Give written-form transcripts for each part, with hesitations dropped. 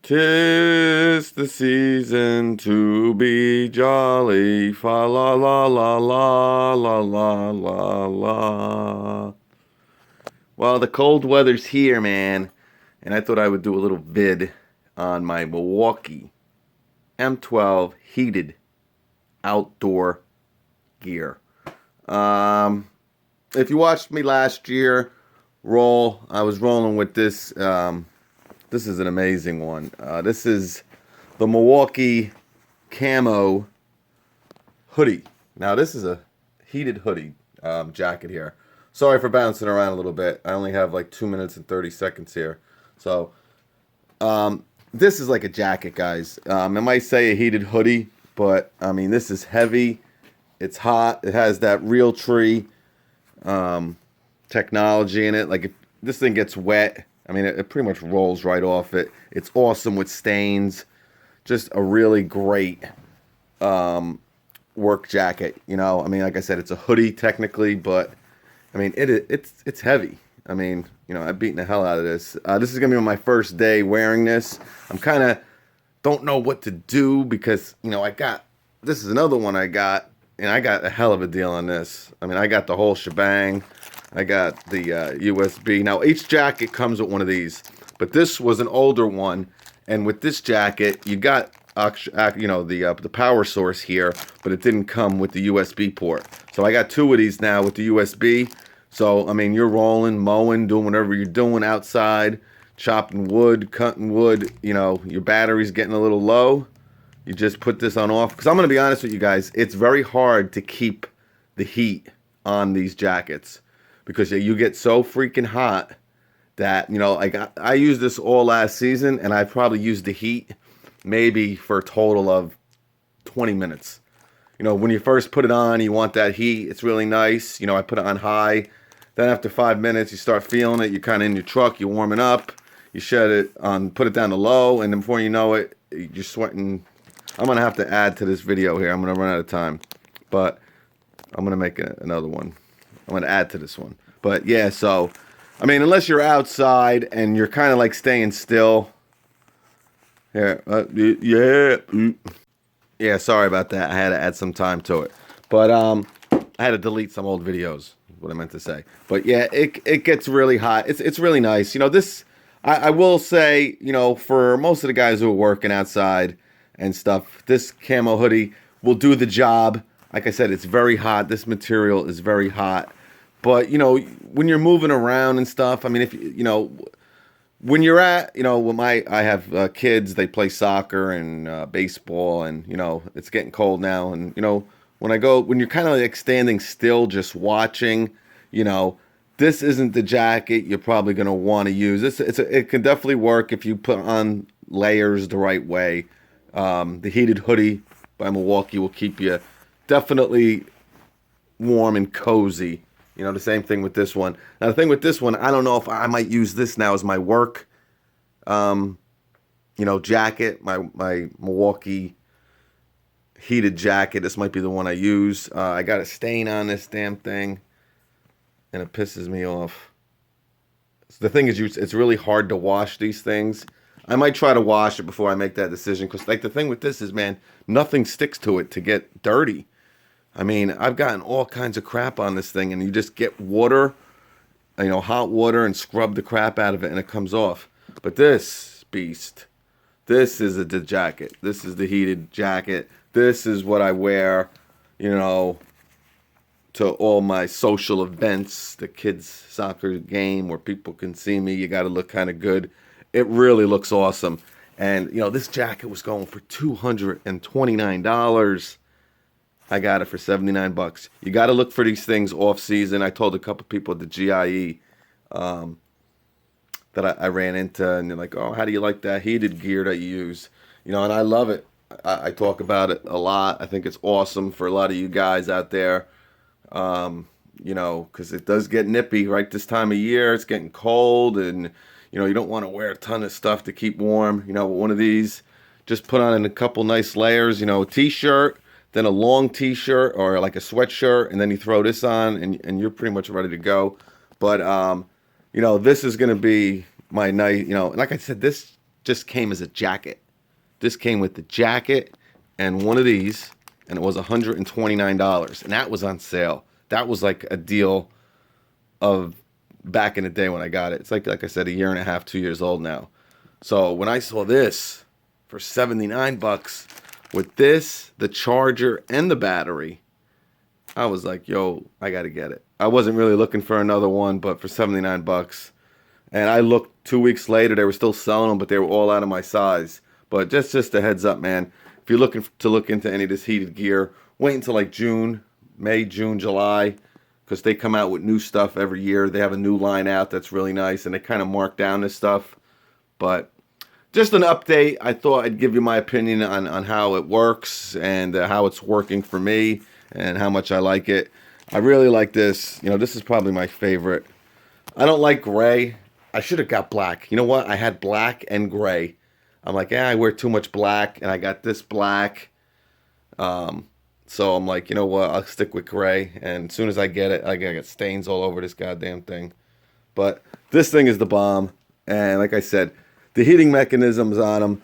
'Tis the season to be jolly, fa la la la la la la la la. Well, the cold weather's here, man, and I thought I would do a little vid on my Milwaukee M12 heated outdoor gear. Um, if you watched me last year I was rolling with this. This is an amazing one. This is the Milwaukee camo hoodie. Now this is a heated hoodie jacket here. Sorry for bouncing around a little bit. I only have like 2 minutes and 30 seconds here. So this is like a jacket, guys. I might say a heated hoodie, but I mean this is heavy. It's hot. It has that real tree technology in it. Like if this thing gets wet, I mean, it pretty much rolls right off it. It's awesome with stains. Just a really great work jacket. You know, I mean, like I said, it's a hoodie technically, but I mean, it's heavy. I mean, you know, I've beaten the hell out of this. This is gonna be my first day wearing this. I'm kind of don't know what to do because you know this is another one I got, and I got a hell of a deal on this. I mean, I got the whole shebang. I got the USB. Now, each jacket comes with one of these, but this was an older one, and with this jacket, you got you know the power source here, but it didn't come with the USB port. So I got two of these now with the USB. So I mean, you're rolling, mowing, doing whatever you're doing outside, chopping wood, cutting wood. You know, your battery's getting a little low. You just put this on off. Because I'm gonna be honest with you guys, it's very hard to keep the heat on these jackets. Because you get so freaking hot that, you know, like I used this all last season, and I probably used the heat maybe for a total of 20 minutes. You know, when you first put it on, you want that heat. It's really nice. You know, I put it on high. Then after 5 minutes, you start feeling it. You're kind of in your truck. You're warming up. You shed it on, put it down to low, and then before you know it, you're sweating. I'm going to have to add to this video here. I'm going to run out of time. But I'm going to make another one. I'm going to add to this one. But yeah, so, I mean, unless you're outside and you're kind of like staying still. Here, yeah, sorry about that. I had to add some time to it. But I had to delete some old videos, what I meant to say. But yeah, it gets really hot. It's really nice. You know, this, I will say, you know, for most of the guys who are working outside and stuff, this camo hoodie will do the job. Like I said, it's very hot. This material is very hot. But, you know, when you're moving around and stuff, I mean, if you know, when you're at, you know, I have kids, they play soccer and baseball, and, you know, it's getting cold now. And, you know, when you're kind of like standing still, just watching, you know, this isn't the jacket you're probably going to want to use. It can definitely work if you put on layers the right way. The heated hoodie by Milwaukee will keep you definitely warm and cozy. You know, the same thing with this one. Now, the thing with this one, I don't know if I might use this now as my work, you know, jacket, my Milwaukee heated jacket. This might be the one I use. I got a stain on this damn thing, and it pisses me off. So the thing is, it's really hard to wash these things. I might try to wash it before I make that decision, because, like, the thing with this is, man, nothing sticks to it to get dirty. I mean, I've gotten all kinds of crap on this thing, and you just get water, you know, hot water, and scrub the crap out of it, and it comes off. But this beast, this is the jacket. This is the heated jacket. This is what I wear, you know, to all my social events, the kids' soccer game where people can see me. You got to look kind of good. It really looks awesome. And, you know, this jacket was going for $229. I got it for 79 bucks. You got to look for these things off season. I told a couple people at the GIE that I ran into, and they're like, "Oh, how do you like that heated gear that you use?" You know, and I love it. I talk about it a lot. I think it's awesome for a lot of you guys out there. You know, because it does get nippy right this time of year. It's getting cold, and you know, you don't want to wear a ton of stuff to keep warm. You know, one of these, just put on a couple nice layers. You know, a t-shirt, then a long t-shirt or like a sweatshirt, and then you throw this on, and you're pretty much ready to go. But you know, this is gonna be my night. You know, like I said, this just came as a jacket. This came with the jacket and one of these, and it was $129, and that was on sale. That was like a deal of back in the day when I got it. It's like I said, a year and a half, 2 years old now. So when I saw this for $79 with this, the charger, and the battery, I was like, yo, I got to get it. I wasn't really looking for another one, but for $79. And I looked 2 weeks later, they were still selling them, but they were all out of my size. But just a heads up, man. If you're looking to look into any of this heated gear, wait until like May, June, July, because they come out with new stuff every year. They have a new line out that's really nice, and they kind of mark down this stuff. But just an update. I thought I'd give you my opinion on how it works and how it's working for me and how much I like it. I really like this. You know, this is probably my favorite. I don't like gray. I should have got black. You know what? I had black and gray. I'm like, I wear too much black, and I got this black. So I'm like, you know what? I'll stick with gray. And as soon as I get it, I got stains all over this goddamn thing. But this thing is the bomb. And like I said, the heating mechanisms on them,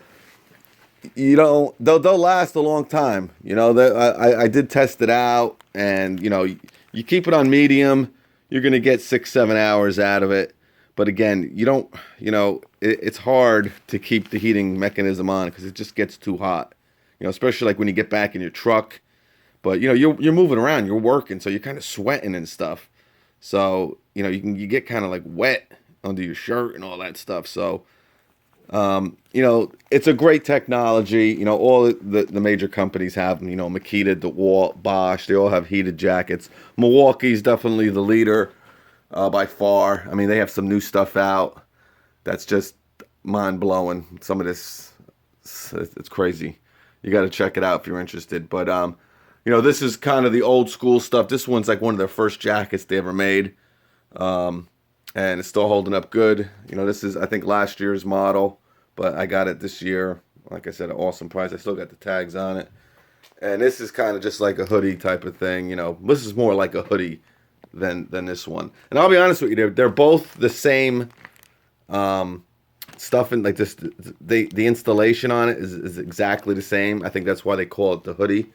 you know, they'll last a long time. You know, I did test it out, and you know, you keep it on medium, you're gonna get 6-7 hours out of it. But again, you don't, you know, it's hard to keep the heating mechanism on because it just gets too hot. You know, especially like when you get back in your truck. But you know, you're moving around, you're working, so you're kind of sweating and stuff. So you know, you get kind of like wet under your shirt and all that stuff. So you know, it's a great technology. You know, all the major companies have them. You know, Makita, DeWalt, Bosch, they all have heated jackets. Milwaukee's definitely the leader by far. I mean, they have some new stuff out that's just mind-blowing. Some of this, it's crazy. You got to check it out if you're interested. But you know, this is kind of the old school stuff. This one's like one of their first jackets they ever made. And it's still holding up good. You know, this is, I think, last year's model, but I got it this year. Like I said, an awesome price. I still got the tags on it. And this is kind of just like a hoodie type of thing. You know, this is more like a hoodie than this one. And I'll be honest with you, they're both the same stuff, and like this, the installation on it is exactly the same. I think that's why they call it the hoodie.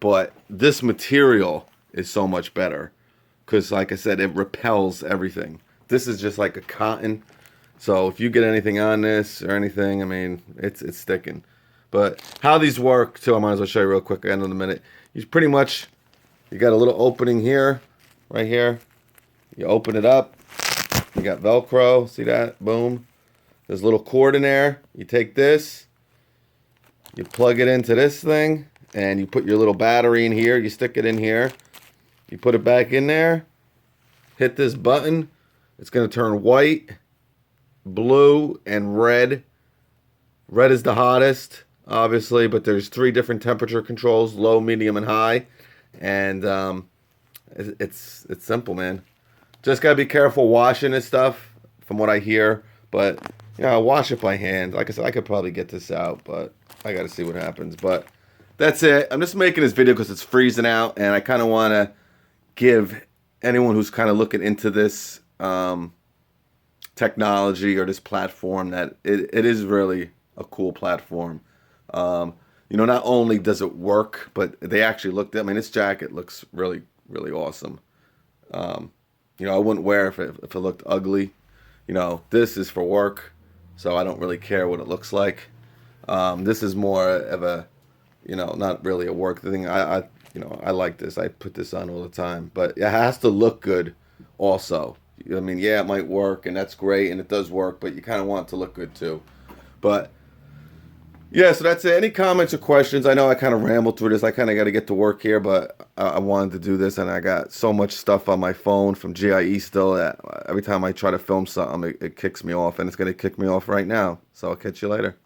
But this material is so much better because, like I said, it repels everything. This is just like a cotton. So if you get anything on this or anything, I mean, it's sticking. But how these work, too, I might as well show you real quick at the end of the minute. You pretty much, you got a little opening here, right here. You open it up. You got Velcro. See that? Boom. There's a little cord in there. You take this. You plug it into this thing. And you put your little battery in here. You stick it in here. You put it back in there. Hit this button. It's going to turn white, blue, and red. Red is the hottest, obviously, but there's 3 different temperature controls, low, medium, and high. And it's simple, man. Just got to be careful washing this stuff, from what I hear. But, you know, wash it by hand. Like I said, I could probably get this out, but I got to see what happens. But that's it. I'm just making this video because it's freezing out, and I kind of want to give anyone who's kind of looking into this technology or this platform that it is really a cool platform. You know, not only does it work, but they actually looked at, I mean, this jacket looks really, really awesome. You know, I wouldn't wear it if it looked ugly. You know, this is for work, so I don't really care what it looks like. This is more of a, you know, not really a work thing. You know, I like this. I put this on all the time. But it has to look good also. I mean, yeah, it might work, and that's great, and it does work, but you kind of want it to look good too. But, yeah, so that's it. Any comments or questions? I know I kind of rambled through this. I kind of got to get to work here, but I wanted to do this, and I got so much stuff on my phone from GIE still that every time I try to film something, it kicks me off, and it's going to kick me off right now. So I'll catch you later.